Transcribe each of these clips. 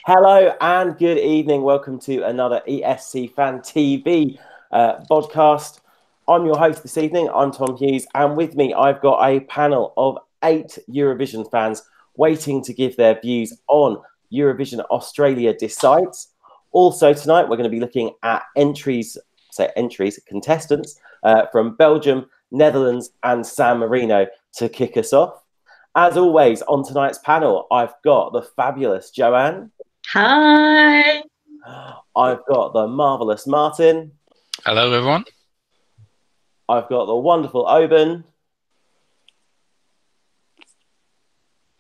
Hello and good evening. Welcome to another ESC Fan TV podcast. I'm your host this evening. I'm Tom Hughes, and with me, I've got a panel of 8 Eurovision fans waiting to give their views on Eurovision Australia Decides. Also tonight, we're going to be looking at contestants from Belgium, Netherlands, and San Marino to kick us off. As always, on tonight's panel, I've got the fabulous Joanne. Hi. I've got the marvellous Martin. Hello, everyone. I've got the wonderful Oben.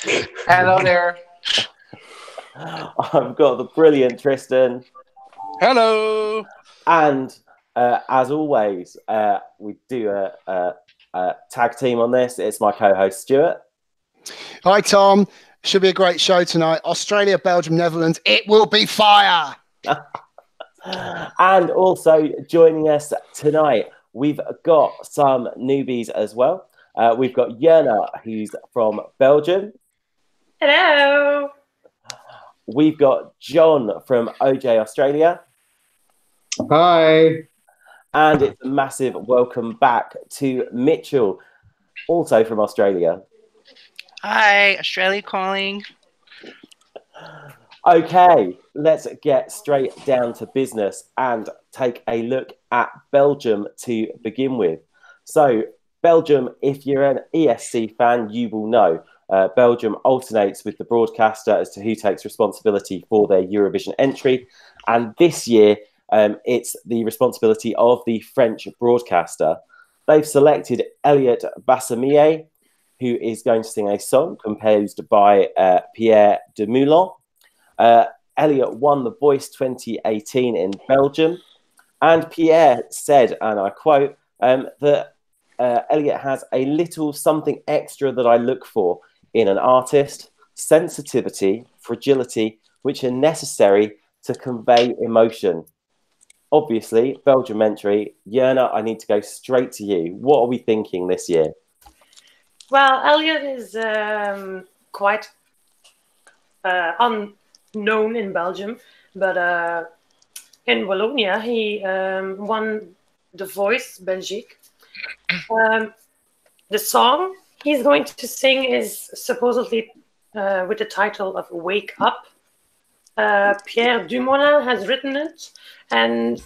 Hello there. I've got the brilliant Tristan. Hello. And as always, we do a tag team on this. It's my co-host, Stuart. Hi, Tom. Should be a great show tonight. Australia, Belgium, Netherlands. It will be fire. And also joining us tonight, we've got some newbies as well. We've got Yerna, who's from Belgium. Hello. We've got John from OJ Australia. Hi. And it's a massive welcome back to Mitchell, also from Australia. Hi, Australia calling. Okay, let's get straight down to business and take a look at Belgium to begin with. So, Belgium, if you're an ESC fan, you will know Belgium alternates with the broadcaster as to who takes responsibility for their Eurovision entry. And this year, it's the responsibility of the French broadcaster. They've selected Eliot Bassamie, who is going to sing a song composed by Pierre Dumoulin. Eliot won The Voice 2018 in Belgium. And Pierre said, and I quote, that Eliot has a little something extra that I look for in an artist: sensitivity, fragility, which are necessary to convey emotion. Obviously, Belgium entry. Yerna, I need to go straight to you. What are we thinking this year? Well, Eliot is quite unknown in Belgium, but in Wallonia he won The Voice Belgique. The song he's going to sing is supposedly with the title of Wake Up. Pierre Dumoulin has written it, and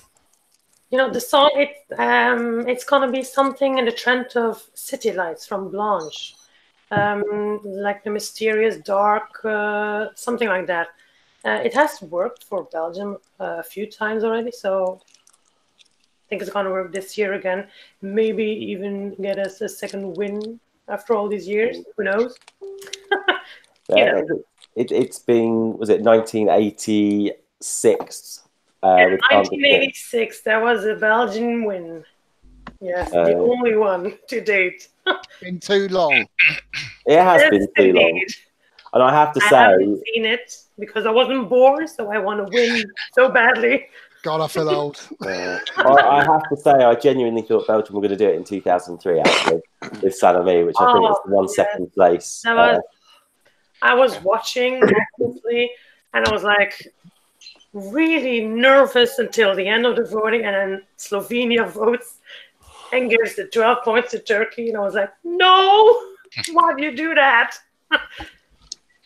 you know the song. It's gonna be something in the trend of City Lights from Blanche, like the mysterious dark, something like that. It has worked for Belgium a few times already, so I think it's gonna work this year again. Maybe even get us a second win after all these years. Who knows? Yeah, it's been, was it 1986? 1986, that was a Belgian win. Yes, the only one to date. Been too long. It has been too long. And I have to say, I haven't seen it because I wasn't born, so I want to win so badly. God, I feel old. I have to say, I genuinely thought Belgium were going to do it in 2003, actually, with Saint-Denis, which I think was the second place. I was watching, obviously, and I was like really nervous until the end of the voting, and then Slovenia votes and gives the 12 points to Turkey, and I was like, no, why do you do that?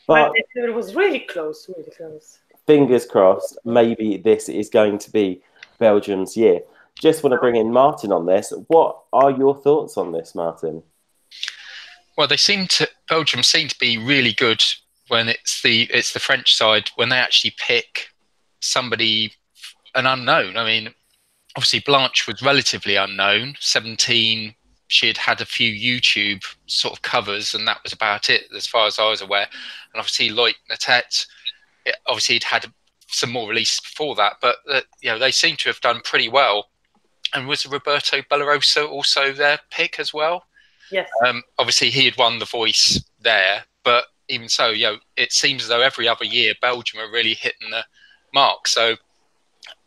But it was really close, really close. Fingers crossed, maybe this is going to be Belgium's year. Just want to bring in Martin on this. What are your thoughts on this, Martin? Well, Belgium seem to be really good when it's the French side, when they actually pick somebody, an unknown. I mean, obviously Blanche was relatively unknown. 17, she had a few YouTube sort of covers, and that was about it as far as I was aware. And obviously Loïc Natet, obviously he'd had some more releases before that, but they seem to have done pretty well. And was Roberto Bellarosa also their pick as well? Yes. Obviously he had won The Voice there, but even so, it seems as though every other year Belgium are really hitting the mark. So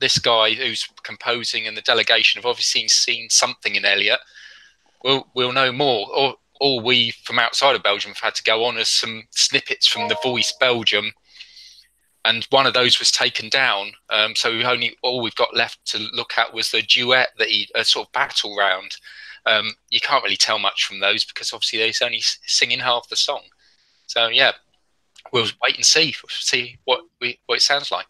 this guy who's composing and the delegation have obviously seen something in Eliot. We'll know more. All we from outside of Belgium have had to go on as some snippets from The Voice Belgium and one of those was taken down. So all we've got left to look at was the duet, a sort of battle round. You can't really tell much from those because obviously he's only singing half the song. So yeah, we'll wait and see what it sounds like.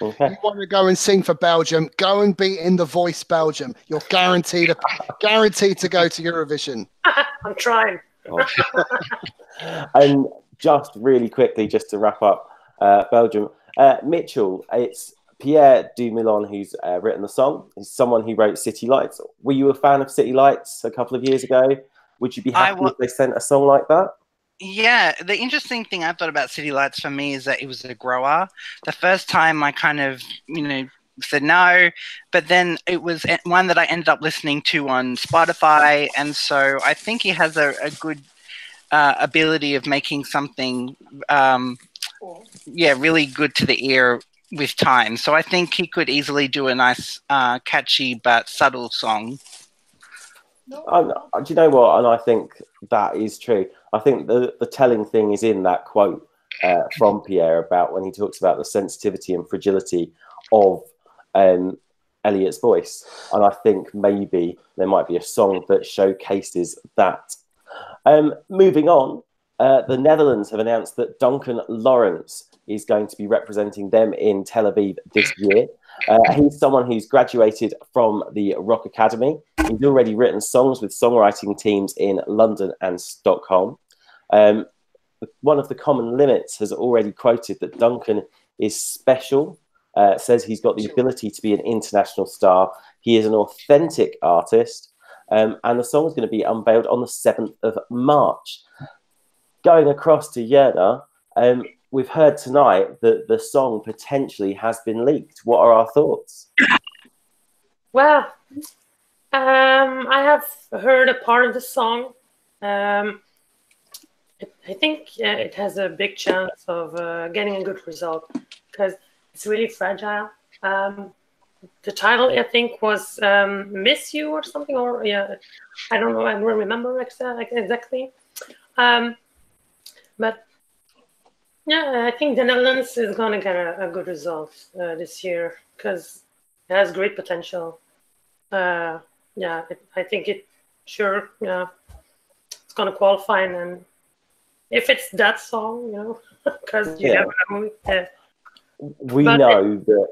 Okay. You want to go and sing for Belgium? Go and be in The Voice Belgium. You're guaranteed to go to Eurovision. I'm trying. And just really quickly, just to wrap up Belgium, Mitchell, it's Pierre Dumoulin who's written the song. He's someone who wrote City Lights. Were you a fan of City Lights a couple of years ago? Would you be happy if they sent a song like that? Yeah, the interesting thing I thought about City Lights for me is that it was a grower. The first time I kind of, said no, but then it was one that I ended up listening to on Spotify, and so I think he has a good ability of making something, really good to the ear with time. So I think he could easily do a nice, catchy but subtle song. Do you know what? And I think that is true. I think the telling thing is in that quote from Pierre about when he talks about the sensitivity and fragility of Eliot's voice. And I think maybe there might be a song that showcases that. Moving on, the Netherlands have announced that Duncan Laurence is going to be representing them in Tel Aviv this year. He's someone who's graduated from the Rock Academy. He's already written songs with songwriting teams in London and Stockholm. One of the Common Limits has already quoted that Duncan is special, says he's got the ability to be an international star. He is an authentic artist, and the song is going to be unveiled on the 7th of March. Going across to Jena, we've heard tonight that the song potentially has been leaked. What are our thoughts? Well, I have heard a part of the song. I think it has a big chance of getting a good result because it's really fragile. The title, I think, was Miss You or something, or I don't know, I don't remember exactly. But yeah, I think the Netherlands is going to get a good result this year because it has great potential. I think it's going to qualify, and if it's that song, because you never know. We know that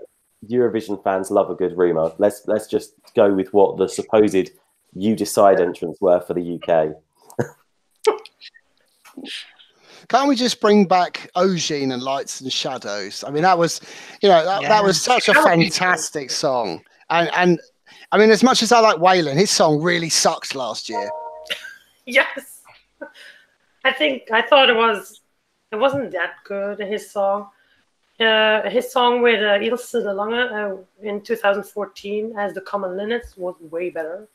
Eurovision fans love a good rumour. Let's just go with what the supposed You Decide entrants were for the UK. Can't we just bring back Ogene and Lights and Shadows? I mean, that was, that was such a fantastic song. And I mean, as much as I like Waylon, his song really sucked last year. Yes, I thought it wasn't that good. His song with Ilse de Lange in 2014 as the Common Limits was way better.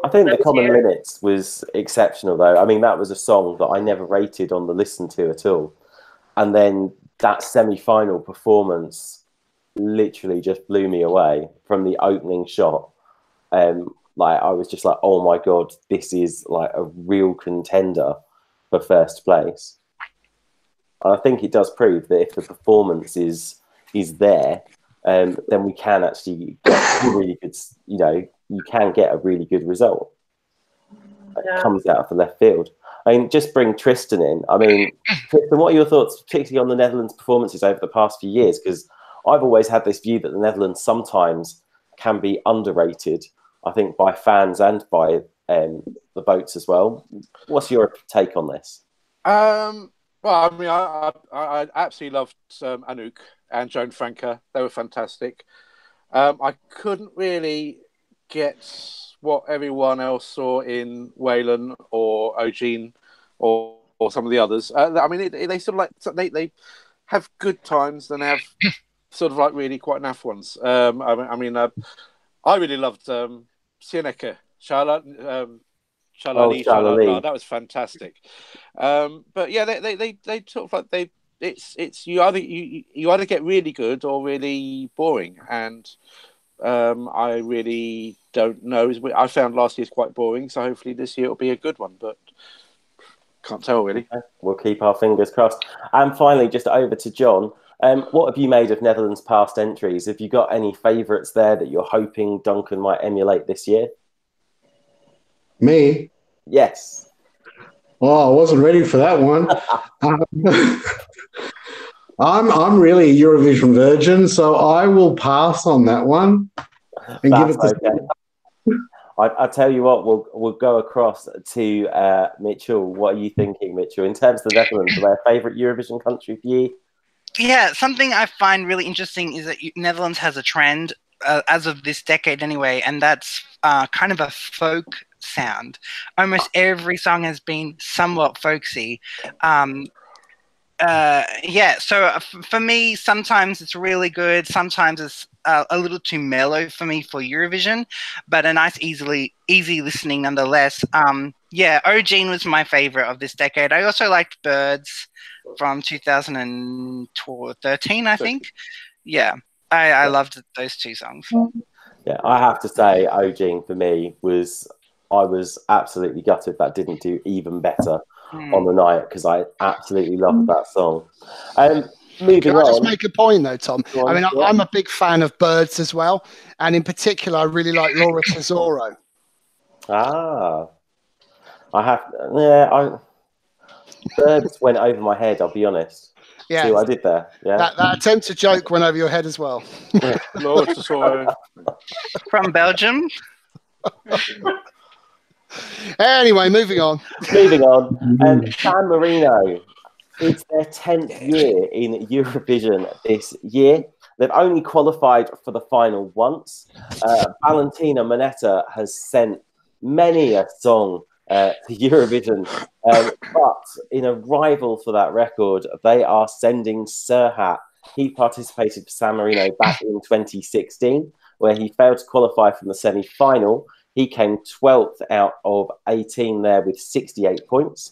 I think the Common Limits was exceptional, though. I mean, that was a song that I never rated on the listen to at all. And then that semi-final performance literally just blew me away from the opening shot. I was just like, oh my God, this is like a real contender for first place. And I think it does prove that if the performance is there, then we can actually get really good, you can get a really good result. It comes out of the left field. I mean, just bring Tristan in. I mean, Tristan, what are your thoughts, particularly on the Netherlands' performances over the past few years? Because I've always had this view that the Netherlands sometimes can be underrated, I think, by fans and by the votes as well. What's your take on this? Well, I mean, I absolutely loved Anouk and Joan Franke. They were fantastic. I couldn't really get what everyone else saw in Waylon or Ogene or some of the others. I mean, they sort of like they have good times and have sort of like really quite naff ones. I mean, I really loved Sieneke, Shalali. That was fantastic. But yeah, they sort of like it's you either get really good or really boring, and I really don't know. I found last year's quite boring, so hopefully this year it'll be a good one. But Can't tell really. Okay. We'll keep our fingers crossed. And finally, just over to John. What have you made of Netherlands' past entries? Have you got any favourites there that you're hoping Duncan might emulate this year? Me? Yes. Oh, I wasn't ready for that one. I'm really a Eurovision virgin, so I will pass on that one and give it to. Okay. I tell you what, we'll go across to Mitchell. What are you thinking, Mitchell? In terms of the Netherlands, are they a favourite Eurovision country for you? Yeah, something I find really interesting is that Netherlands has a trend, as of this decade anyway, and that's kind of a folk sound. Almost every song has been somewhat folksy. Yeah, so for me, sometimes it's really good. Sometimes it's a little too mellow for me for Eurovision, but a nice, easy listening nonetheless. Yeah, Eugene was my favorite of this decade. I also liked Birds from 2013, I think. Yeah, I loved those two songs. Yeah, I have to say, Eugene for me I was absolutely gutted that didn't do even better on the night, because I absolutely loved that song. Moving Can I just on. make a point though, Tom? On, I mean, yeah. I'm a big fan of Birds as well, and in particular, I really like Laurence Tesoro. Birds went over my head, I'll be honest. Yeah. See what I did there? Yeah. That attempt to joke went over your head as well. Laurence Tesoro. From Belgium. Anyway, moving on. Moving on. San Marino. It's their 10th year in Eurovision this year. They've only qualified for the final once. Valentina Monetta has sent many a song to Eurovision, but in a rival for that record, they are sending Serhat. He participated for San Marino back in 2016, where he failed to qualify from the semi-final. He came 12th out of 18 there with 68 points.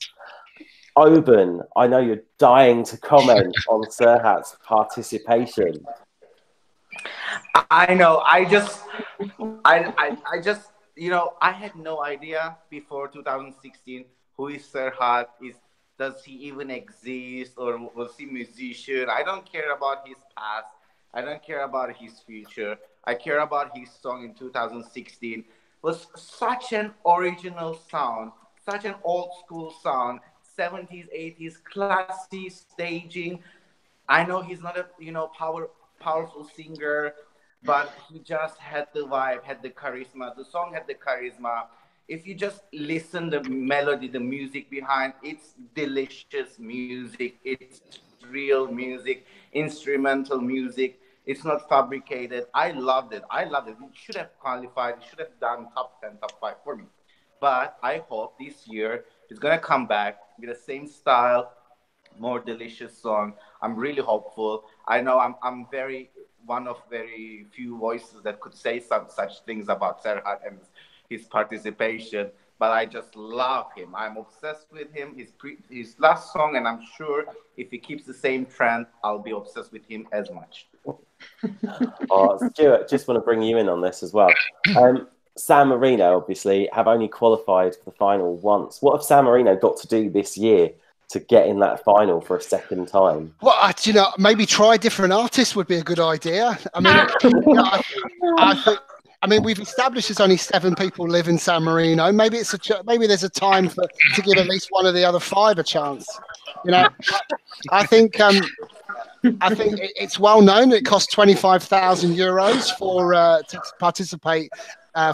Oben, I know you're dying to comment on Serhat's participation. I know. I just, you know, I had no idea before 2016 who is Serhat. Does he even exist, or was he a musician? I don't care about his past. I don't care about his future. I care about his song in 2016. It was such an original sound, such an old school sound. 70s, 80s, classy staging. I know he's not a powerful singer, but he just had the vibe, had the charisma. The song had the charisma. If you just listen the melody, the music behind, it's delicious music. It's real music, instrumental music. It's not fabricated. I loved it. It should have qualified. It should have done top 10, top 5 for me. But I hope this year it's going to come back with the same style, more delicious song. I'm really hopeful. I know I'm one of very few voices that could say such things about Serhat and his participation, but I just love him. I'm obsessed with him. His last song, and I'm sure if he keeps the same trend, I'll be obsessed with him as much. Stuart, just want to bring you in on this as well. San Marino, obviously, have only qualified for the final once. What have San Marino got to do this year to get in that final for a second time? Well, maybe try different artists would be a good idea. I mean, I mean, we've established there's only 7 people live in San Marino. Maybe there's a time to give at least one of the other 5 a chance. You know, I think it's well known it costs €25,000 to participate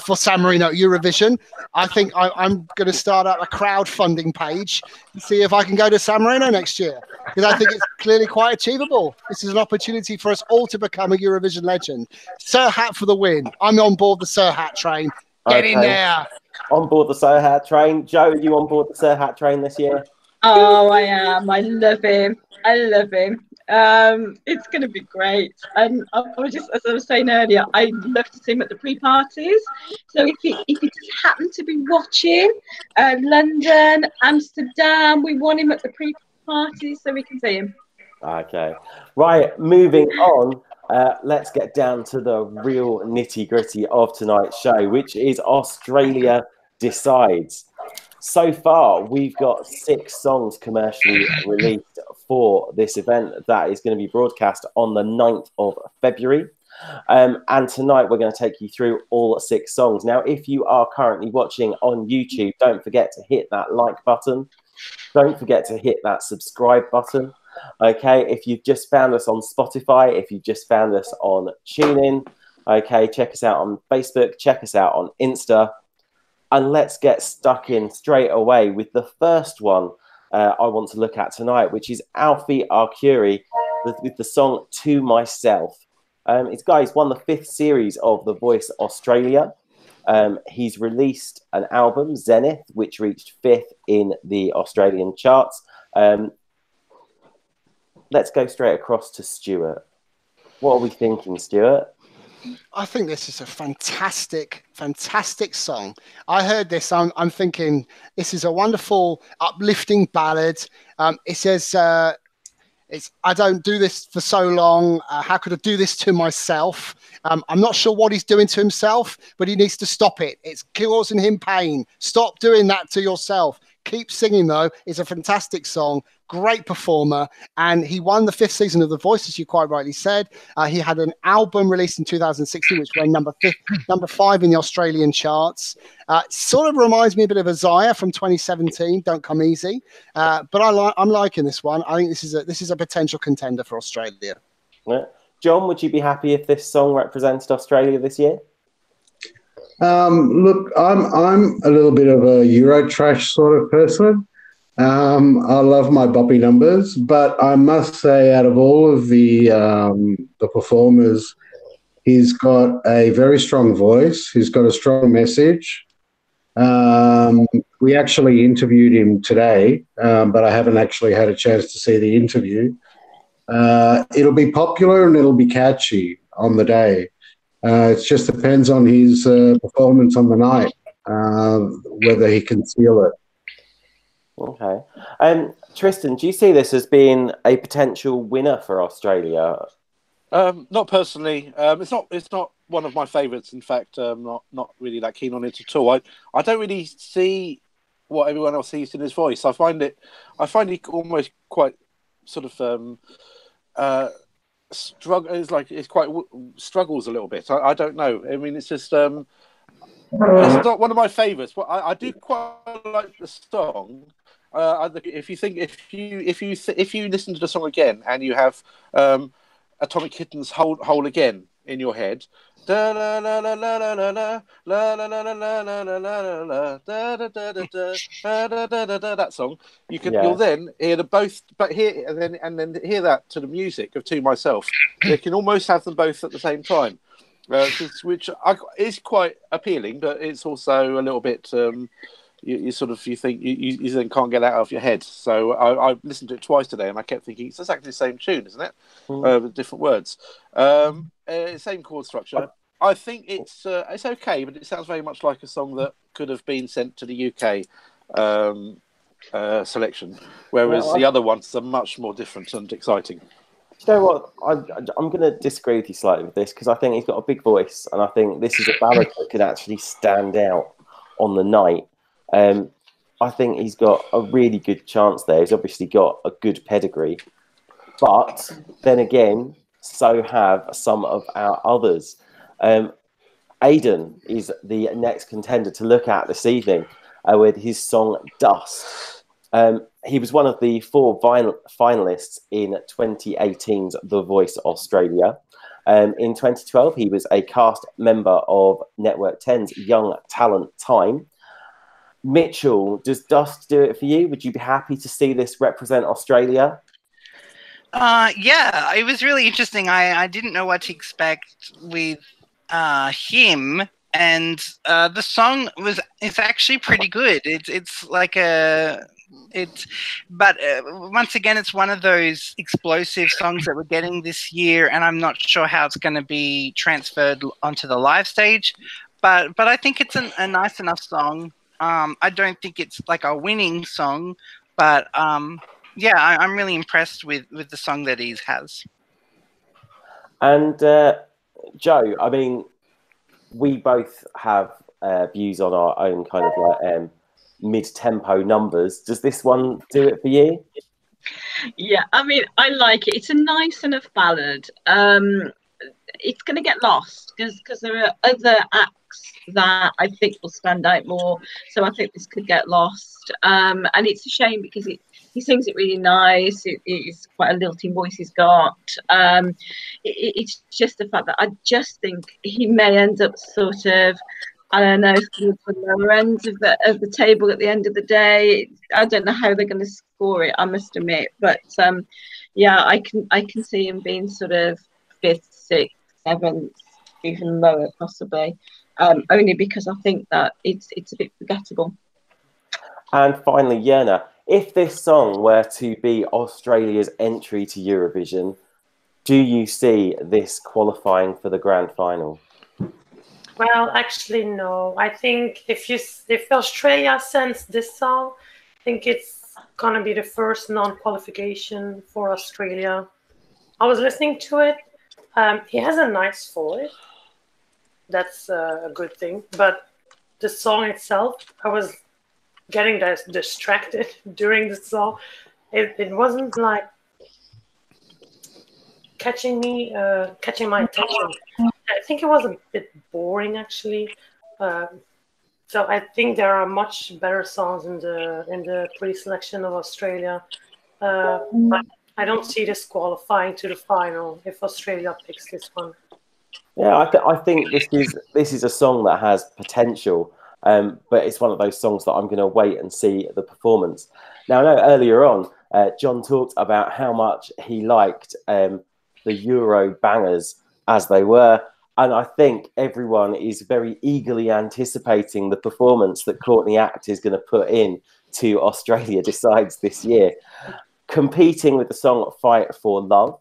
for San Marino Eurovision. I think I'm going to start up a crowdfunding page and see if I can go to San Marino next year, because I think it's clearly quite achievable. This is an opportunity for us all to become a Eurovision legend. Serhat for the win. I'm on board the Serhat train. Get in there. On board the Serhat train. Joe, are you on board the Serhat train this year? Oh, I am. I love him. It's going to be great. And I was just, as I was saying earlier, I love to see him at the pre-parties. So if you just happen to be watching London, Amsterdam, we want him at the pre-parties so we can see him. Okay. Right, moving on. Let's get down to the real nitty-gritty of tonight's show, which is Australia Decides. So far, we've got 6 songs commercially released for this event that is going to be broadcast on the 9th of February. And tonight, we're going to take you through all 6 songs. Now, if you are currently watching on YouTube, don't forget to hit that like button. Don't forget to hit that subscribe button. Okay, if you've just found us on Spotify, if you've just found us on TuneIn, okay, check us out on Facebook, check us out on Insta. And let's get stuck in straight away with the first one I want to look at tonight, which is Alfie Arcuri with the song To Myself. He's won the 5th series of The Voice Australia. He's released an album, Zenith, which reached 5th in the Australian charts. Let's go straight across to Stuart. What are we thinking, Stuart? I think this is a fantastic, fantastic song. I heard this. I'm thinking this is a wonderful, uplifting ballad. It says, I don't do this for so long. How could I do this to myself? I'm not sure what he's doing to himself, but he needs to stop it. It's causing him pain. Stop doing that to yourself. Keep singing, though. It's a fantastic song. Great performer. And he won the 5th season of The Voice, as you quite rightly said. He had an album released in 2016, which went number 5 in the Australian charts. Sort of reminds me a bit of Isaiah from 2017, Don't Come Easy. But I'm liking this one. I think this is a potential contender for Australia. Yeah. John, would you be happy if this song represented Australia this year? Look, I'm a little bit of a Eurotrash sort of person. I love my boppy numbers, but I must say, out of all of the performers, he's got a very strong voice. He's got a strong message. We actually interviewed him today, but I haven't actually had a chance to see the interview. It'll be popular and it'll be catchy on the day. It just depends on his performance on the night, whether he can seal it. Okay. Tristan, do you see this as being a potential winner for Australia? Not personally. It's not one of my favourites. In fact, not really that keen on it at all. I don't really see what everyone else sees in his voice. I find he almost quite sort of struggles a little bit. I don't know. I mean, it's just it's not one of my favourites, but I do quite like the song. If you listen to the song again and you have Atomic Kitten's Whole Again in your head, that song, you'll then hear the both, but hear and then hear that to the music of To Myself. You can almost have them both at the same time, which is quite appealing, but it's also a little bit. You think you then can't get that out of your head. So I listened to it twice today, and I kept thinking it's exactly the same tune, isn't it? With different words, same chord structure. I think it's okay, but it sounds very much like a song that could have been sent to the UK selection, whereas the other ones are much more different and exciting. You know what? I'm going to disagree with you slightly with this, because I think he's got a big voice, and I think this is a ballad that could actually stand out on the night. I think he's got a really good chance there. He's obviously got a good pedigree. But then again, so have some of our others. AYDEN is the next contender to look at this evening with his song Dust. He was one of the 4 finalists in 2018's The Voice Australia. In 2012, he was a cast member of Network 10's Young Talent Time. Mitchell, does Dust do it for you? Would you be happy to see this represent Australia? Yeah, it was really interesting. I didn't know what to expect with him, and the song is actually pretty good. But once again, it's one of those explosive songs that we're getting this year, and I'm not sure how it's going to be transferred onto the live stage. But I think it's a nice enough song. I don't think it's like a winning song, but yeah, I'm really impressed with the song that he has. And Joe, I mean, we both have views on our own kind of like mid-tempo numbers. Does this one do it for you? Yeah, I mean, I like it. It's a nice enough ballad. It's going to get lost because there are other acts that I think will stand out more. So I think this could get lost. And it's a shame because he sings it really nice. It's quite a lilting voice he's got. It's just the fact that I just think he may end up sort of, I don't know, towards the lower end of the table at the end of the day. I don't know how they're going to score it, I must admit. But yeah, I can see him being sort of 5th, 6th, 7th, even lower possibly. Only because I think that it's a bit forgettable. And finally, Yerna, if this song were to be Australia's entry to Eurovision, do you see this qualifying for the grand final? Well, actually, no. I think if Australia sends this song, I think it's gonna be the first non-qualification for Australia. I was listening to it. He has a nice voice. That's a good thing. But the song itself, I was getting distracted during the song. It wasn't like catching my attention. I think it was a bit boring, actually. So I think there are much better songs in the pre-selection of Australia. I don't see this qualifying to the final if Australia picks this one. Yeah, I think this is a song that has potential, but it's one of those songs that I'm going to wait and see the performance. Now, I know earlier on, John talked about how much he liked the Euro bangers as they were, and I think everyone is very eagerly anticipating the performance that Courtney Act is going to put in to Australia Decides this year, competing with the song Fight for Love.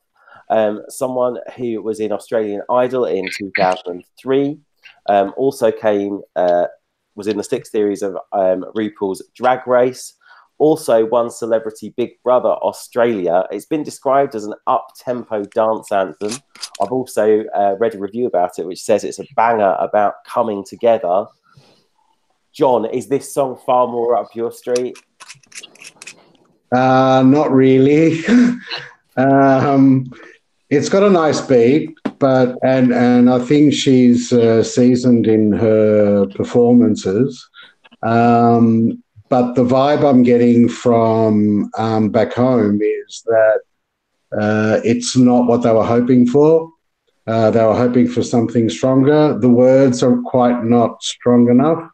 Someone who was in Australian Idol in 2003, also was in the 6th series of RuPaul's Drag Race, also won Celebrity Big Brother Australia. It's been described as an up-tempo dance anthem. I've also read a review about it, which says it's a banger about coming together. John, is this song far more up your street? Not really. It's got a nice beat, but and I think she's seasoned in her performances. But the vibe I'm getting from back home is that it's not what they were hoping for. They were hoping for something stronger. The words are quite not strong enough.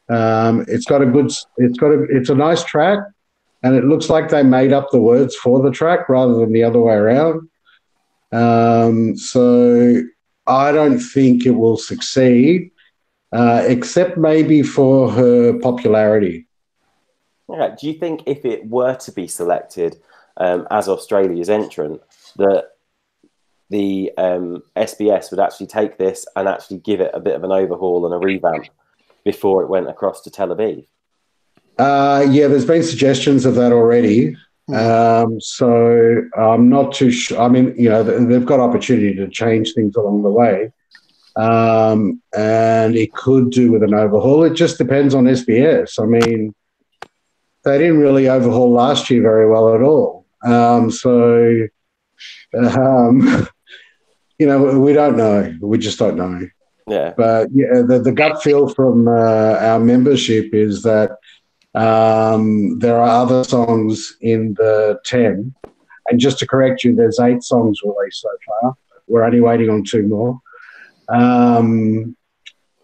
It's a nice track, and it looks like they made up the words for the track rather than the other way around. So I don't think it will succeed, except maybe for her popularity. Yeah. Do you think if it were to be selected as Australia's entrant, that the SBS would actually take this and actually give it a bit of an overhaul and a revamp before it went across to Tel Aviv? Yeah, there's been suggestions of that already. So I'm not too sure. I mean, you know, they've got opportunity to change things along the way. And it could do with an overhaul. It just depends on SBS. I mean, they didn't really overhaul last year very well at all. You know, we don't know. We just don't know. Yeah. But yeah, the gut feel from our membership is that there are other songs in the 10. And just to correct you, there's 8 songs released so far. We're only waiting on 2 more.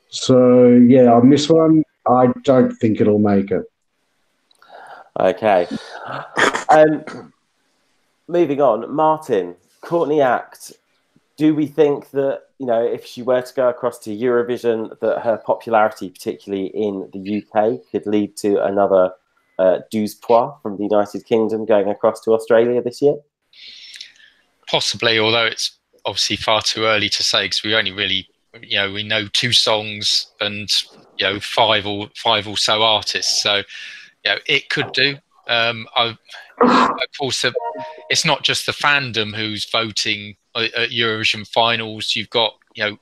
So, yeah, on this one, I don't think it'll make it. Okay. Moving on, Martin, Courtney Act. Do we think that, you know, if she were to go across to Eurovision, that her popularity, particularly in the UK, could lead to another 12 points from the United Kingdom going across to Australia this year? Possibly, although it's obviously far too early to say because we only really, you know, we know 2 songs and, you know, 5 or so artists. So, you know, it could do. Of course, it's not just the fandom who's voting at Eurovision finals. You've got, you know,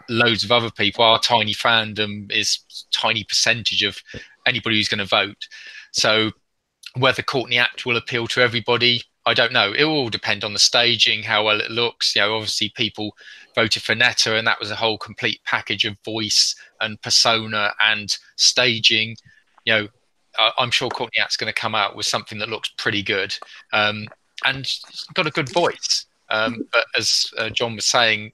loads of other people. Our tiny fandom is a tiny percentage of anybody who's going to vote. So whether Courtney Act will appeal to everybody, I don't know. It will all depend on the staging, how well it looks. You know, obviously people voted for Netta, and that was a whole complete package of voice and persona and staging. You know, I'm sure Courtney Act's going to come out with something that looks pretty good, and got a good voice. But as John was saying,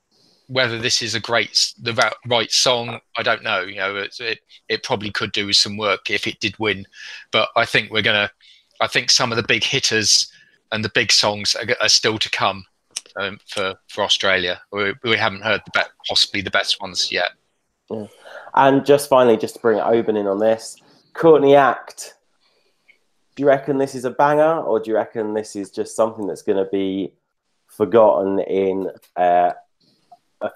whether this is the right song, I don't know. You know, it probably could do with some work if it did win. But I think I think some of the big hitters and the big songs are still to come for Australia. We haven't heard possibly the best ones yet. Yeah. And just finally, just to bring Oban in on this, Courtney Act, do you reckon this is a banger, or do you reckon this is just something that's going to be forgotten in a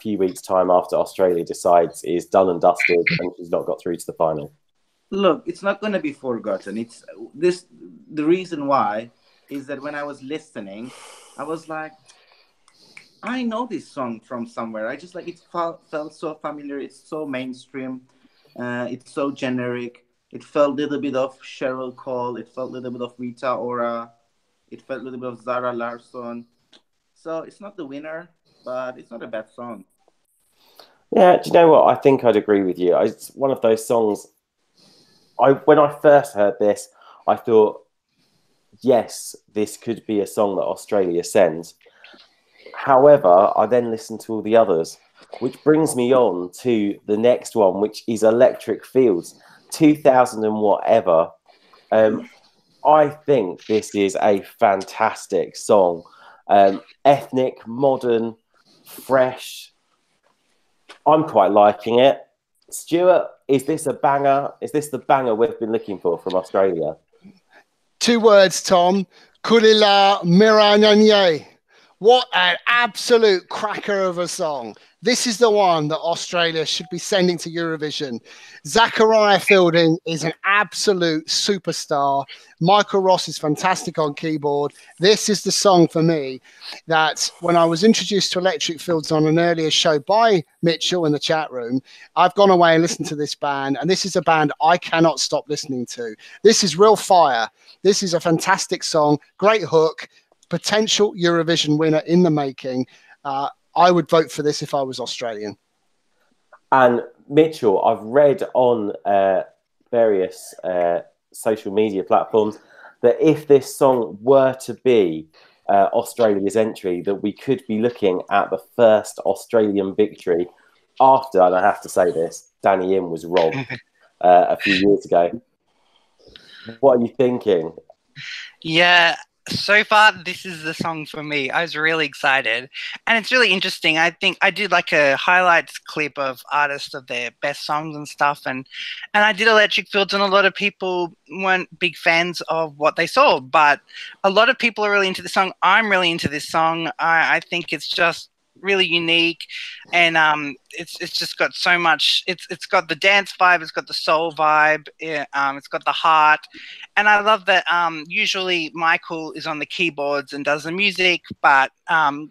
few weeks' time after Australia Decides is done and dusted and she's not got through to the final? Look, it's not going to be forgotten. It's this. The reason why is that when I was listening, I was like, I know this song from somewhere. I just like it felt so familiar. It's so mainstream. It's so generic. It felt a little bit of Cheryl Cole. It felt a little bit of Rita Ora. It felt a little bit of Zara Larsson. So it's not the winner, but it's not a bad song. Yeah, do you know what? I think I'd agree with you. It's one of those songs. When I first heard this, I thought, yes, this could be a song that Australia sends. However, I then listened to all the others, which brings me on to the next one, which is Electric Fields, 2000 and whatever. I think this is a fantastic song. Ethnic, modern, fresh. I'm quite liking it. Stuart, is this a banger? Is this the banger we've been looking for from Australia? 2 words, Tom. Kulila Miranyanye. What an absolute cracker of a song. This is the one that Australia should be sending to Eurovision. Zachariah Fielding is an absolute superstar. Michael Ross is fantastic on keyboard. This is the song for me that when I was introduced to Electric Fields on an earlier show by Mitchell in the chat room, I've gone away and listened to this band, and this is a band I cannot stop listening to. This is real fire. This is a fantastic song, great hook, potential Eurovision winner in the making. I would vote for this if I was Australian. And Mitchell, I've read on various social media platforms that if this song were to be Australia's entry, that we could be looking at the first Australian victory after, and I have to say this, Danny Inn was robbed a few years ago. What are you thinking? Yeah. So far, this is the song for me. I was really excited. And it's really interesting. I think I did like a highlights clip of artists of their best songs and stuff. And I did Electric Fields, and a lot of people weren't big fans of what they saw. But a lot of people are really into this song. I'm really into this song. I think it's just really unique, and it's just got so much. It's got the dance vibe, it's got the soul vibe, it's got the heart, and I love that usually Michael is on the keyboards and does the music, but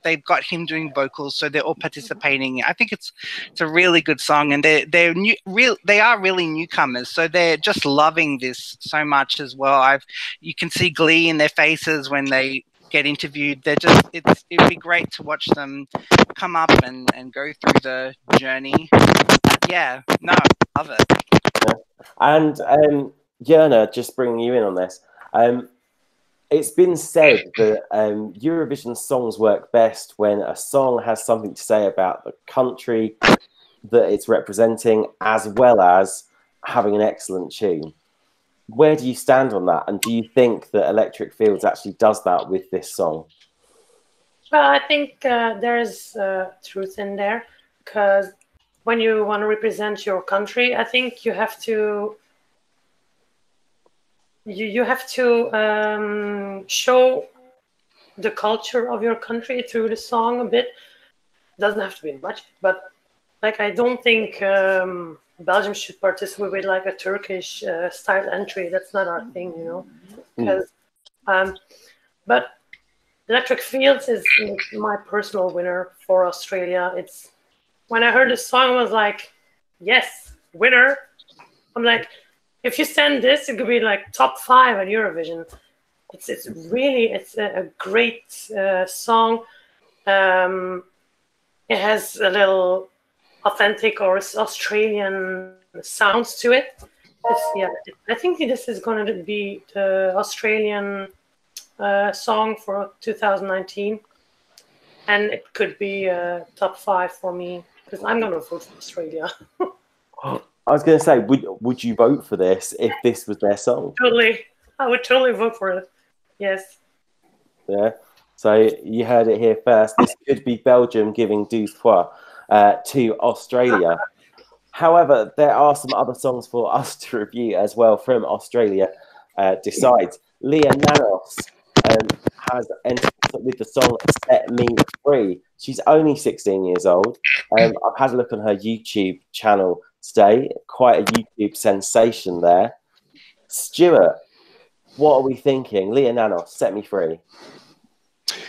they've got him doing vocals, so they're all participating. I think it's a really good song, and they are really newcomers, so they're just loving this so much as well. You can see glee in their faces when they get interviewed. They're just it'd be great to watch them come up and go through the journey. Yeah, no, I love it. Yeah. And Yerna, just bringing you in on this, it's been said that Eurovision songs work best when a song has something to say about the country that it's representing, as well as having an excellent tune. Where do you stand on that? And do you think that Electric Fields actually does that with this song? Well, I think there's truth in there, because when you want to represent your country, I think you have to show the culture of your country through the song a bit. Doesn't have to be much, but like I don't think Belgium should participate with like a Turkish style entry. That's not our thing, you know. Because, but Electric Fields is my personal winner for Australia. It's when I heard the song, I was like, yes, winner. I'm like, if you send this, it could be like top 5 at Eurovision. It's really a great song. It has a little authentic or Australian sounds to it. I think this is going to be the Australian song for 2019, and it could be top 5 for me because I'm going to vote for Australia. I was going to say, would you vote for this if this was their song? Totally, I would totally vote for it. Yes. Yeah. So you heard it here first. This could be Belgium giving deux fois to Australia. However, there are some other songs for us to review as well from Australia Decides. Leea Nanos has entered with the song Set Me Free. She's only 16 years old. I've had a look on her YouTube channel today. Quite a YouTube sensation there. Stuart, what are we thinking? Leea Nanos, Set Me Free.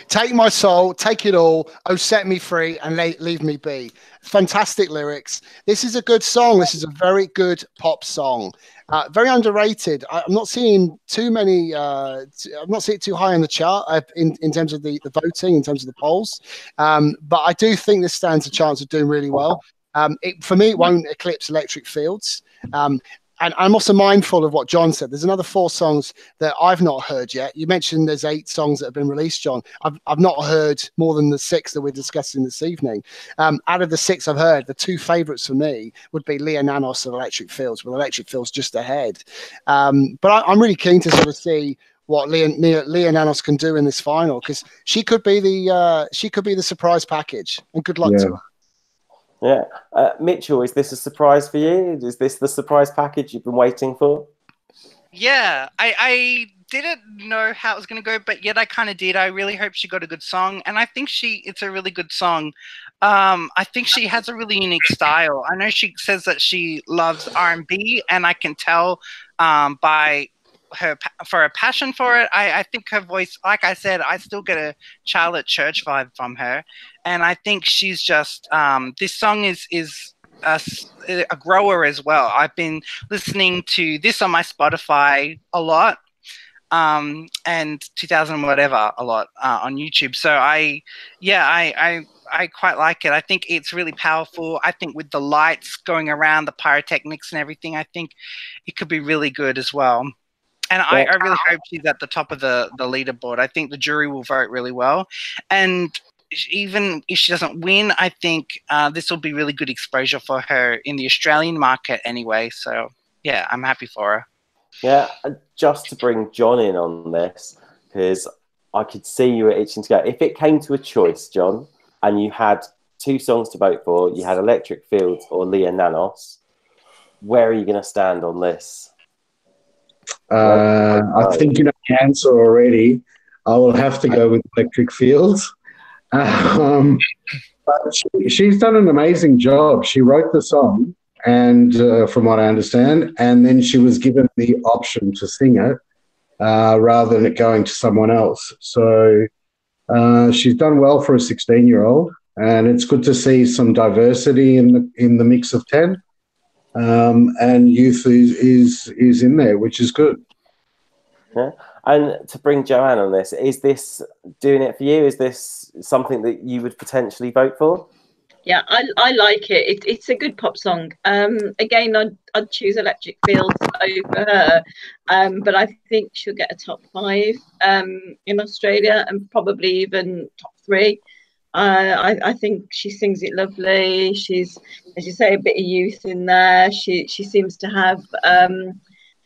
Take my soul, take it all. Oh, set me free and leave me be. Fantastic lyrics. This is a good song. This is a very good pop song. Very underrated. I'm not seeing too many. I'm not seeing it too high on the chart in terms of the voting, in terms of the polls. But I do think this stands a chance of doing really well. For me, it won't eclipse Electric Fields. And I'm also mindful of what John said. There's another 4 songs that I've not heard yet. You mentioned there's 8 songs that have been released, John. I've not heard more than the 6 that we're discussing this evening. Out of the 6 I've heard, the 2 favourites for me would be Leea Nanos and Electric Fields, with Electric Fields just ahead. But I'm really keen to sort of see what Leea Nanos can do in this final, because she could be the surprise package. And good luck to her. Yeah. Mitchell, is this a surprise for you? Is this the surprise package you've been waiting for? Yeah, I didn't know how it was going to go, but yet I kind of did. I really hope she got a good song, and I think it's a really good song. I think she has a really unique style. I know she says that she loves R&B, and I can tell by her passion for it. I think her voice, like I said, I still get a Charlotte Church vibe from her, and I think she's just this song is a grower as well. I've been listening to this on my Spotify a lot, and 2000 whatever a lot on YouTube. So I quite like it. I think it's really powerful. I think with the lights going around, the pyrotechnics and everything, I think it could be really good as well. And I really hope she's at the top of the leaderboard. I think the jury will vote really well. And even if she doesn't win, I think this will be really good exposure for her in the Australian market anyway. So, yeah, I'm happy for her. Yeah, just to bring John in on this, because I could see you were itching to go. If it came to a choice, John, and you had 2 songs to vote for, you had Electric Fields or Leea Nanos, where are you going to stand on this? I think you know the answer already. I will have to go with Electric Fields. But she's done an amazing job. She wrote the song, and from what I understand, and then she was given the option to sing it rather than it going to someone else. So she's done well for a 16-year-old, and it's good to see some diversity in the mix of 10. And youth is in there, which is good. Yeah. And to bring Joanne on this, is this doing it for you? Is this something that you would potentially vote for? Yeah, I like it. It's a good pop song. Again, I'd choose Electric Fields over her, but I think she'll get a top 5 in Australia, and probably even top 3. I think she sings it lovely. She's, as you say, a bit of youth in there. She seems to have,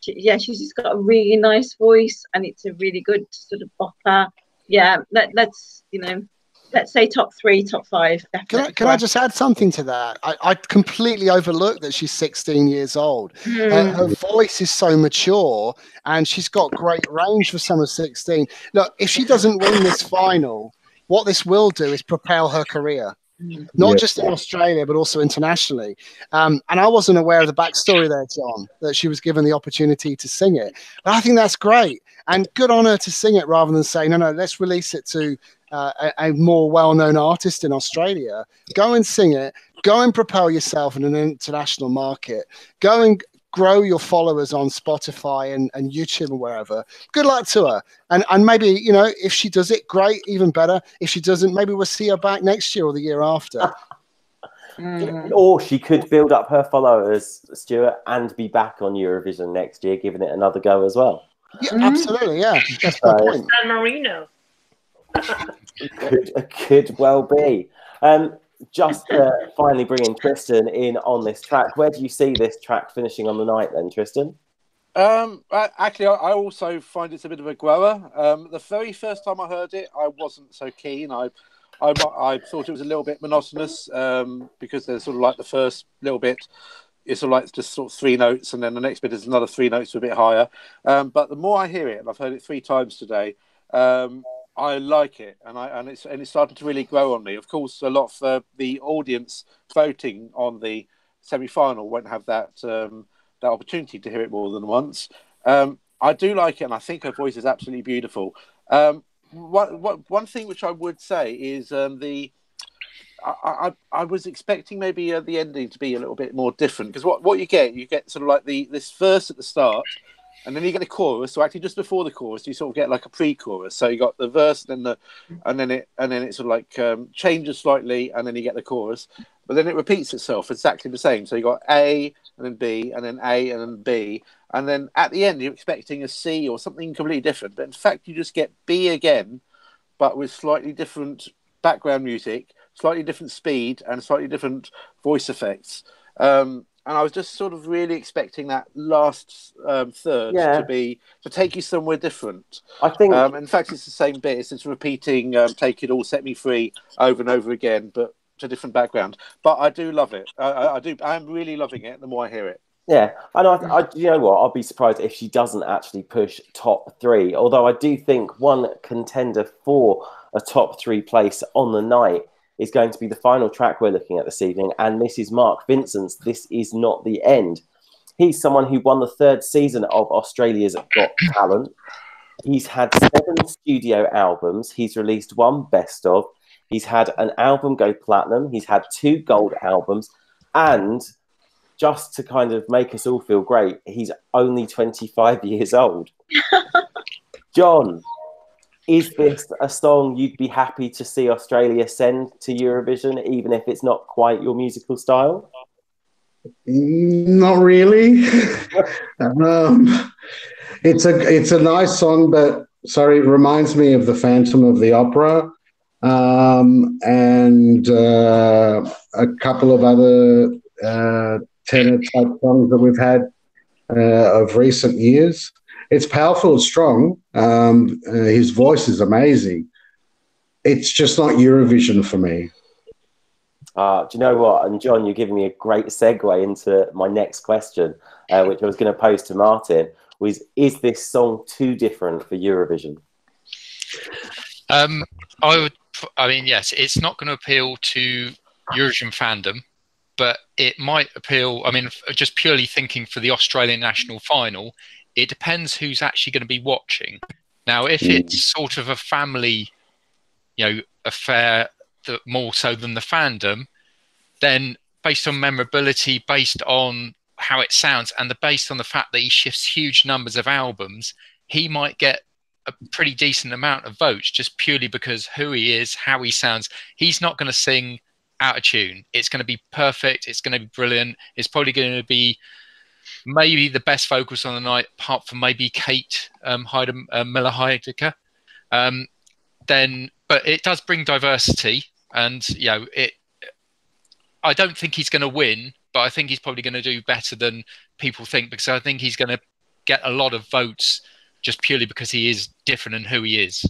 she's just got a really nice voice, and it's a really good sort of bopper. Yeah, let's say top 3, top 5. Can I just add something to that? I completely overlooked that she's 16 years old. Her voice is so mature, and she's got great range for someone 16. Look, if she doesn't win this final, what this will do is propel her career, not just in Australia, but also internationally. And I wasn't aware of the backstory there, John, that she was given the opportunity to sing it. But I think that's great. And good on her to sing it rather than say, no, let's release it to a more well-known artist in Australia. Go and sing it. Go and propel yourself in an international market. Go and grow your followers on Spotify and YouTube and wherever. Good luck to her. And maybe, you know, if she does it, great, even better. If she doesn't, maybe we'll see her back next year or the year after. Or she could build up her followers, Stuart, and be back on Eurovision next year, giving it another go as well. Yeah, absolutely. Yeah, that's my point. And Marino. could well be. Just finally bringing Tristan in on this track. Where do you see this track finishing on the night then, Tristan? Actually, I also find it's a bit of a grower. The very first time I heard it, I wasn't so keen. I thought it was a little bit monotonous because there's sort of like the first little bit, it's sort of like just sort of 3 notes, and then the next bit is another 3 notes a bit higher. But the more I hear it, and I've heard it 3 times today, I like it, and it's starting to really grow on me. Of course, a lot of the audience voting on the semi-final won't have that opportunity to hear it more than once. I do like it, and I think her voice is absolutely beautiful. One thing which I would say is I was expecting maybe the ending to be a little bit more different, because what you get sort of like this verse at the start, and then you get a chorus. So actually, just before the chorus, you sort of get like a pre-chorus. So you got the verse, and then it sort of like changes slightly, and then you get the chorus. But then it repeats itself exactly the same. So you got A, and then B, and then A, and then B, and then at the end you're expecting a C or something completely different. But in fact, you just get B again, but with slightly different background music, slightly different speed, and slightly different voice effects. And I was just sort of really expecting that last third to take you somewhere different. I think, in fact, it's the same bit. It's repeating "Take It All, Set Me Free" over and over again, but to a different background. But I do love it. I do. I'm really loving it. The more I hear it. Yeah, and I you know what? I'll be surprised if she doesn't actually push top 3. Although I do think one contender for a top 3 place on the night is going to be the final track we're looking at this evening, and this is Mark Vincent's "This Is Not the End." He's someone who won the 3rd season of Australia's Got Talent. He's had 7 studio albums. He's released 1 best of. He's had an album go platinum. He's had 2 gold albums. And just to kind of make us all feel great, he's only 25 years old. John, is this a song you'd be happy to see Australia send to Eurovision, even if it's not quite your musical style? Not really. It's a nice song, but sorry, it reminds me of the Phantom of the Opera, and a couple of other tenor type songs that we've had of recent years. It's powerful, it's strong. His voice is amazing. It's just not Eurovision for me. Do you know what? And John, you're giving me a great segue into my next question, which I was going to pose to Martin, is this song too different for Eurovision? I mean, yes, it's not going to appeal to Eurovision fandom, but it might appeal, I mean, just purely thinking for the Australian national final, it depends who's actually going to be watching. Now, if it's sort of a family, affair, that more so than the fandom, then based on memorability, based on how it sounds, and based on the fact that he shifts huge numbers of albums, he might get a pretty decent amount of votes just purely because who he is, how he sounds. He's not going to sing out of tune. It's going to be perfect. It's going to be brilliant. It's probably going to be maybe the best vocals on the night, apart from maybe Kate Miller-Heidke. But it does bring diversity, and I don't think he's going to win, but I think he's probably going to do better than people think, because I think he's going to get a lot of votes just purely because he is different in who he is.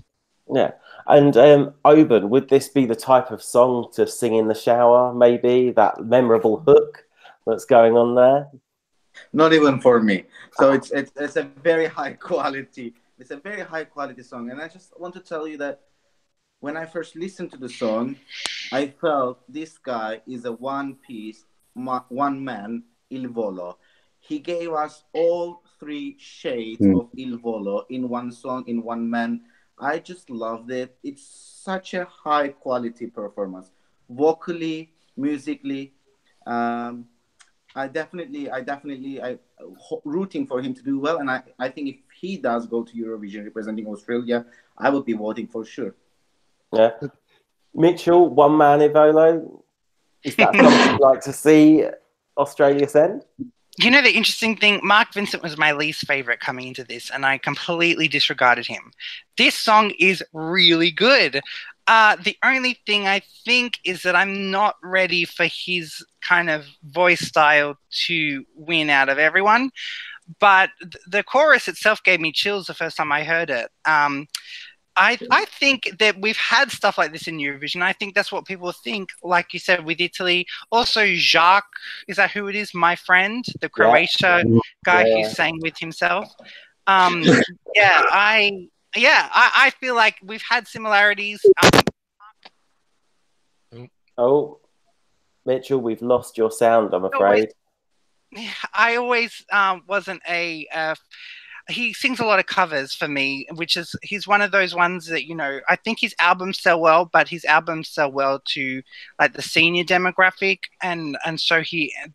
Yeah. And Oban, would this be the type of song to sing in the shower, maybe? That memorable hook that's going on there? Not even for me. So it's a very high quality. It's a very high quality song. And I just want to tell you that when I first listened to the song, I felt this guy is a one man, Il Volo. He gave us all 3 shades of Il Volo in one song, in one man. I just loved it. It's such a high quality performance, vocally, musically. I rooting for him to do well, and I think if he does go to Eurovision representing Australia, I would be voting for sure. Yeah, Mitchell, one man Evolo. Is that something you'd like to see Australia send? You know, the interesting thing, Mark Vincent was my least favorite coming into this, and I completely disregarded him. This song is really good. The only thing I think is that I'm not ready for his kind of voice style to win out of everyone. But the chorus itself gave me chills the first time I heard it. I think that we've had stuff like this in Eurovision. I think that's what people think, like you said, with Italy. Also, Jacques, is that who it is? My friend, the Croatia guy who sang with himself. I feel like we've had similarities. Oh, Mitchell, we've lost your sound, I'm afraid. I always wasn't a... he sings a lot of covers for me, which is he's one of those ones that, you know, I think his albums sell well, but his albums sell well to like the senior demographic, and so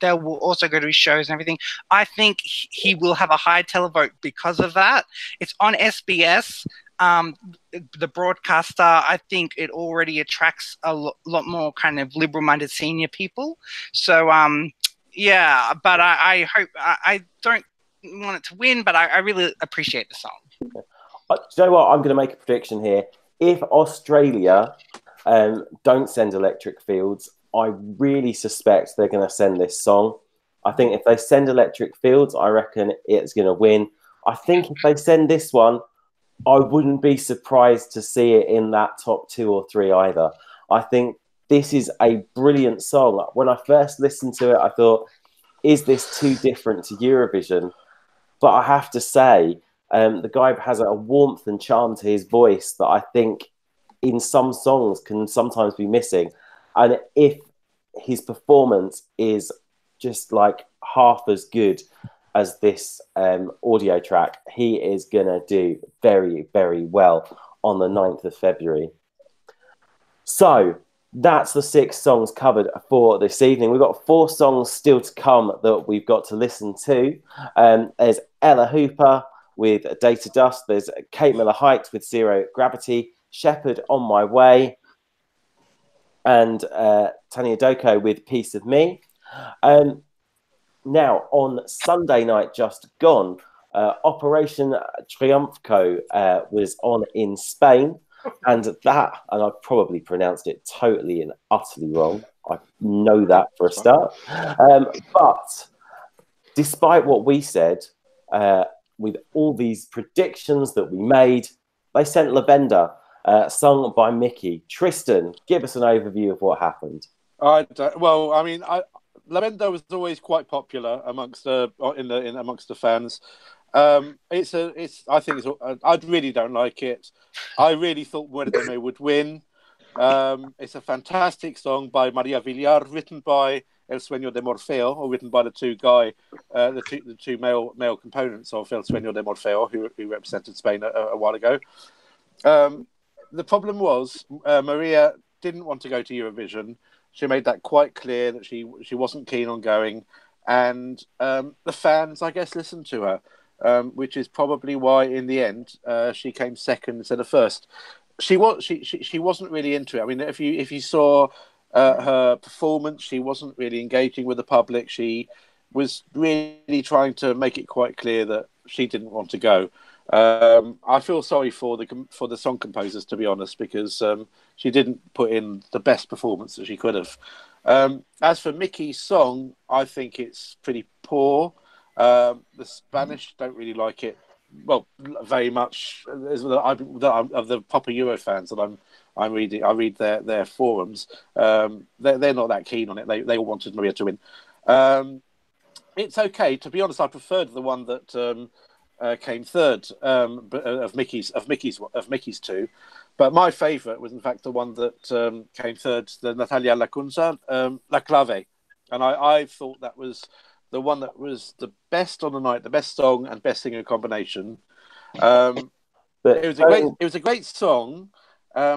they will also go to his shows and everything. I think he will have a high televote because of that. It's on SBS. The broadcaster, I think it already attracts a lot more kind of liberal-minded senior people. So but I hope I don't want it to win, but I really appreciate the song. Do you know what? I'm going to make a prediction here. If Australia don't send Electric Fields, I really suspect they're going to send this song. I think if they send Electric Fields, I reckon it's going to win. I think if they send this one, I wouldn't be surprised to see it in that top 2 or 3 either. I think this is a brilliant song. When I first listened to it, I thought, is this too different to Eurovision? But I have to say, the guy has a warmth and charm to his voice that I think in some songs can sometimes be missing. And if his performance is just like half as good as this audio track, he is going to do very, very well on the 9th of February. So that's the 6 songs covered for this evening. We've got 4 songs still to come that we've got to listen to. There's Ella Hooper with Day to Dust. There's Kate Miller-Heidke with Zero Gravity. Sheppard, On My Way. And Tanya Doko with Piece of Me. Now, on Sunday night just gone, Operation Triunfo was on in Spain. And I probably pronounced it totally and utterly wrong. I know that for a start. But despite what we said, with all these predictions that we made, they sent Venda, sung by Mickey. Tristan, give us an overview of what happened. Venda was always quite popular amongst amongst the fans. I really don't like it. I really thought Muérdeme would win. It's a fantastic song by Maria Villar, written by El Sueño de Morfeo, or written by the two male components of El Sueño de Morfeo, who represented Spain a while ago. The problem was Maria didn't want to go to Eurovision. She made that quite clear that she wasn't keen on going, and the fans, I guess, listened to her. Which is probably why, in the end, she came second instead of first. She wasn't really into it. I mean, if you saw her performance, she wasn't really engaging with the public. She was really trying to make it quite clear that she didn't want to go. I feel sorry for the song composers, to be honest, because she didn't put in the best performance that she could have. As for Mickey's song, I think it's pretty poor. The Spanish don't really like it. Well, very much. Of the proper Euro fans that I'm reading, I read their forums. They're not that keen on it. They all wanted Maria to win. It's okay. To be honest, I preferred the one that came third of Mickey's 2. But my favourite was in fact the one that came third, the Natalia Lacunza, La Clave, and I thought that was the one that was the best on the night, the best song and best singer combination. It was a great song,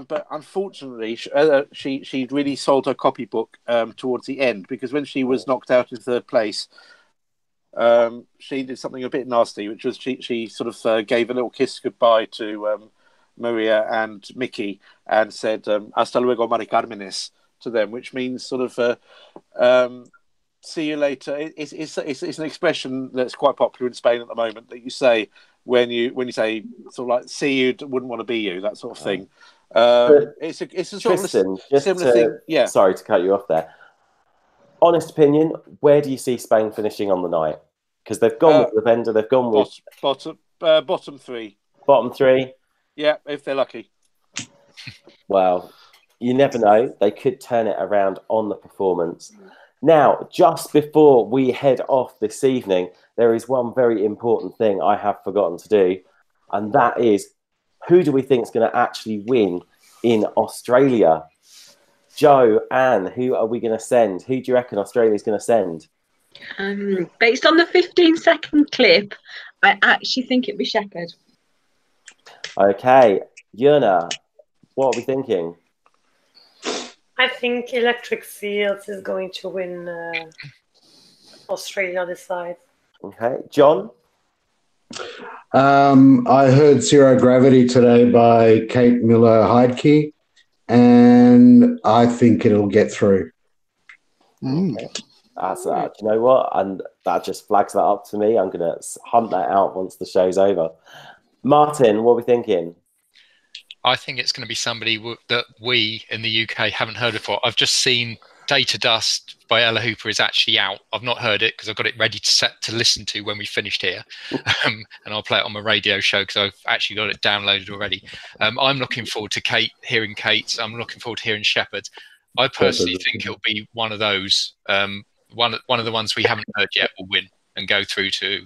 but unfortunately, she really sold her copybook towards the end, because when she was knocked out in third place, she did something a bit nasty, which was she sort of gave a little kiss goodbye to Maria and Mickey and said "Hasta luego, Mari Carmenes" to them, which means sort of see you later. It's an expression that's quite popular in Spain at the moment, that you say when you say sort of like "see you, wouldn't want to be you," that sort of thing. It's a sort Tristan, of similar thing. Yeah. Sorry to cut you off there. Honest opinion, where do you see Spain finishing on the night? Because they've gone with the Venda, they've gone with bottom three. Bottom three. Yeah, if they're lucky. Well, you never know. They could turn it around on the performance. Now, just before we head off this evening, there is one very important thing I have forgotten to do, and that is, who do we think is going to actually win in Australia? Joe, Anne, who are we going to send? Who do you reckon Australia's going to send? Based on the 15-second clip, I actually think it'd be Sheppard. Okay, Yuna, what are we thinking? I think Electric Fields is going to win Australia Decides. Okay, John? I heard Zero Gravity today by Kate Miller-Heidke, and I think it'll get through. Okay. That's do you know what? And that just flags that up to me. I'm going to hunt that out once the show's over. Martin, what are we thinking? I think it's going to be somebody that we in the UK haven't heard before. I've just seen Data Dust by Ella Hooper is actually out. I've not heard it because I've got it ready to listen to when we finished here. And I'll play it on my radio show because I've actually got it downloaded already. I'm looking forward to hearing Kate's. I'm looking forward to hearing Sheppard. I personally think it'll be one of those. One of the ones we haven't heard yet will win and go through to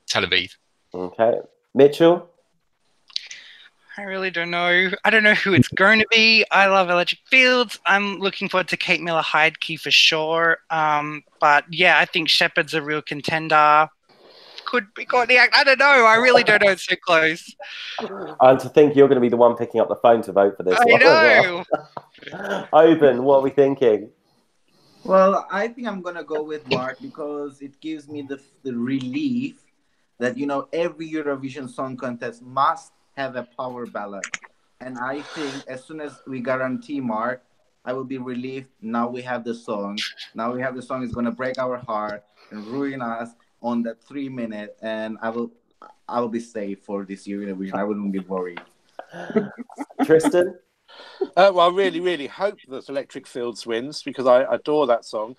Tel Aviv. Okay. Mitchell? I really don't know. I don't know who it's going to be. I love Electric Fields. I'm looking forward to Kate Miller-Heidke for sure. But yeah, I think Sheppard's a real contender. Could be Courtney Act. I don't know. I really don't know. It's so close. And to think you're going to be the one picking up the phone to vote for this one. I know. Oben, what are we thinking? Well, I think I'm going to go with Mark because it gives me the relief that, every Eurovision Song Contest must have a power ballad. And I think as soon as we guarantee Mark, I will be relieved. Now we have the song. Now we have the song is going to break our heart and ruin us on that 3 minute. And I will be safe for this Eurovision. I wouldn't be worried. Tristan? Well, I really, really hope that Electric Fields wins because I adore that song.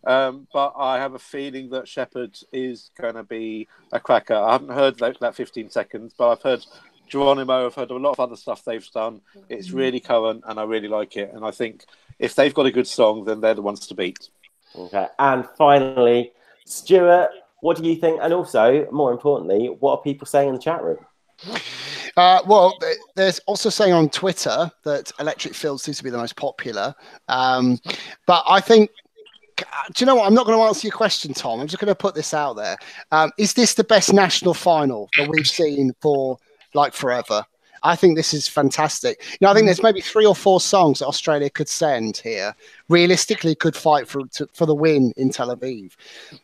But I have a feeling that Sheppard is going to be a cracker. I haven't heard that 15 seconds, but I've heard Geronimo. I've heard a lot of other stuff they've done. It's really current, and I really like it. And I think if they've got a good song, then they're the ones to beat. Okay. And finally, Stuart, what do you think? And also, more importantly, what are people saying in the chat room? Well, there's also saying on Twitter that Electric Fields seems to be the most popular. But I think, do you know what? I'm not going to answer your question, Tom. I'm just going to put this out there. Is this the best national final that we've seen for forever? I think this is fantastic. I think there's maybe 3 or 4 songs that Australia could send here. Realistically, could fight for the win in Tel Aviv.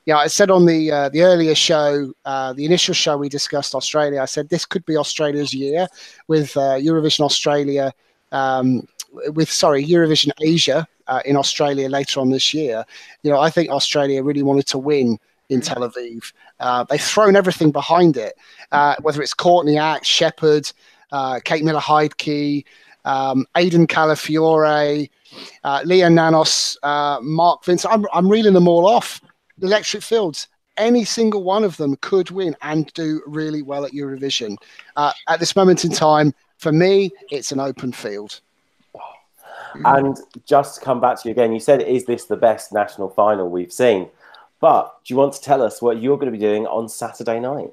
I said on the earlier show, the initial show we discussed Australia. I said this could be Australia's year with Eurovision Australia, Eurovision Asia in Australia later on this year. I think Australia really wanted to win in Tel Aviv. They've thrown everything behind it, whether it's Courtney Act, Sheppard, Kate Miller-Heidke, AYDEN Calafiore, Leea Nanos, Mark Vincent. I'm reeling them all off. Electric Fields, any single one of them could win and do really well at Eurovision. At this moment in time, for me, it's an open field. And just to come back to you again, you said, is this the best national final we've seen? But do you want to tell us what you're going to be doing on Saturday night?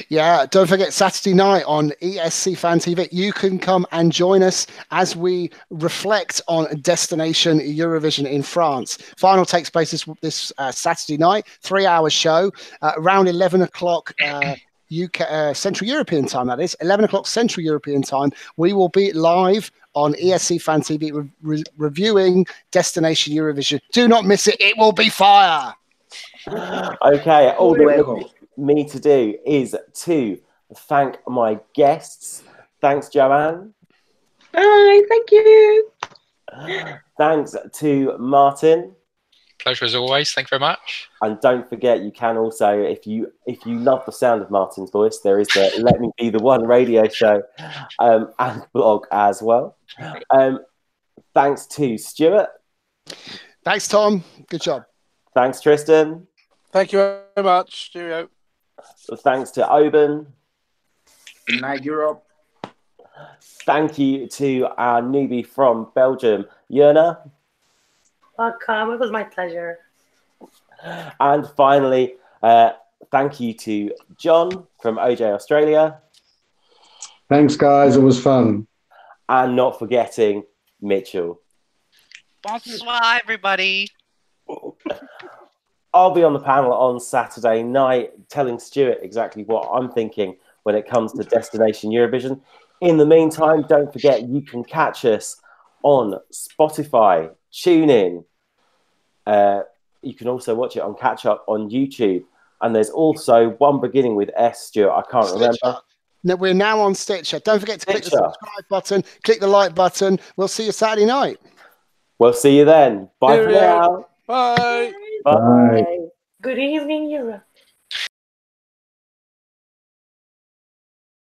Yeah, don't forget Saturday night on ESC Fan TV. You can come and join us as we reflect on Destination Eurovision in France. Final takes place this Saturday night, 3-hour show. Around 11 o'clock UK Central European time, that is 11 o'clock Central European time, we will be live on ESC Fan TV reviewing Destination Eurovision. Do not miss it. It will be fire. Okay, all that me to do is to thank my guests. Thanks, Joanne. Bye. Thank you. Thanks to Martin. Pleasure as always. Thank you very much. And don't forget, you can also, if you love the sound of Martin's voice, there is the Let Me Be the One radio show and blog as well. Thanks to Stuart. Thanks, Tom. Good job. Thanks, Tristan. Thank you very much. Cheerio. Thanks to Oban. Good night, Europe. Thank you to our newbie from Belgium, Jurna. Welcome. It was my pleasure. And finally, thank you to John from OJ Australia. Thanks, guys. It was fun. And not forgetting Mitchell. Bonsoir, everybody. I'll be on the panel on Saturday night telling Stuart exactly what I'm thinking when it comes to Destination Eurovision. In the meantime, don't forget you can catch us on Spotify, TuneIn. You can also watch it on Catch Up on YouTube. And there's also one beginning with S, Stuart. I can't remember. No, we're now on Stitcher. Don't forget to click the subscribe button, click the like button. We'll see you Saturday night. We'll see you then. Bye for now. Bye. Bye. Good evening, Europe.